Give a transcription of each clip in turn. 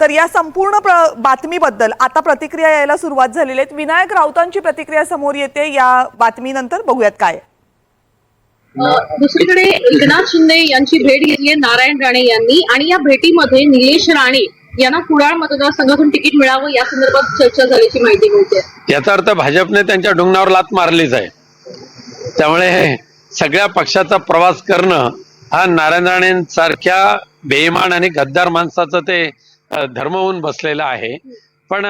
तर या संपूर्ण बातमीबद्दल आता प्रतिक्रिया यायला सुरुवात झालेली आहे। विनायक राऊतांची प्रतिक्रिया समोर येते या बातमीनंतर, बघूयात काय। दुसरीकडे एकनाथ शिंदे यांची भेट घेतली आहे नारायण राणे यांनी, आणि या भेटीमध्ये निलेश राणे यांना कुडाळ मतदारसंघातून तिकीट मिळावं या संदर्भात चर्चा झाल्याची माहिती मिळते। याचा अर्थ भाजपने त्यांच्या डोंगरावर लात मारलीच आहे। त्यामुळे सगळ्या पक्षाचा प्रवास करणं हा नारायण राणेंसारख्या बेईमान आणि गद्दार माणसाचं ते धर्म होऊन बसलेला आहे। पण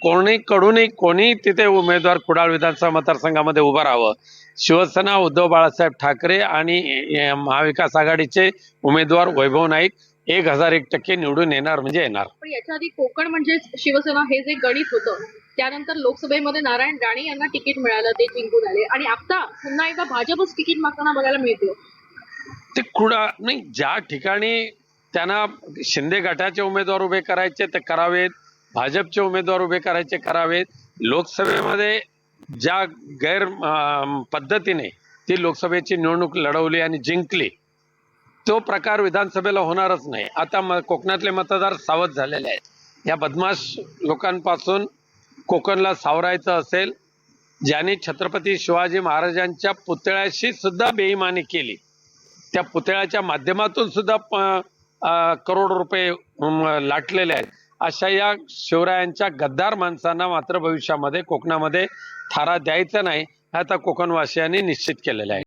कोणी तिथे उमेदवार कुडाळ विधानसभा मतदारसंघामध्ये उभं राहावं। शिवसेना उद्धव बाळासाहेब ठाकरे आणि महाविकास आघाडीचे उमेदवार वैभव नाईक 1001% निवडून येणार म्हणजे येणार। पण याच्या आधी कोकण म्हणजे शिवसेना हे जे गणित होतं, त्यानंतर लोकसभेमध्ये नारायण राणे यांना तिकीट मिळालं, ते जिंकून आले, आणि आता पुन्हा एकदा भाजपच तिकीट मागताना बघायला मिळते। ते कुडाळ नाही, ज्या ठिकाणी त्यांना शिंदे गटाचे उमेदवार उभे करायचे ते करावेत, भाजपचे उमेदवार उभे करायचे करावेत। लोकसभेमध्ये ज्या गैर पद्धतीने ती लोकसभेची निवडणूक लढवली आणि जिंकली, तो प्रकार विधानसभेला होणारच नाही। आता कोकणातले मतदार सावध झालेले आहेत। या बदमाश लोकांपासून कोकणला सावरायचं असेल, ज्यांनी छत्रपती शिवाजी महाराजांच्या पुतळ्याशी सुद्धा बेईमानी केली, त्या पुतळ्याच्या माध्यमातून सुद्धा करोड रुपये लाटलेले आहेत, अशा या शिवरायांच्या गद्दार माणसांना मात्र भविष्यामध्ये कोकणामध्ये थारा द्यायचा नाही, आता कोकणवासियांनी निश्चित केलेलं आहे।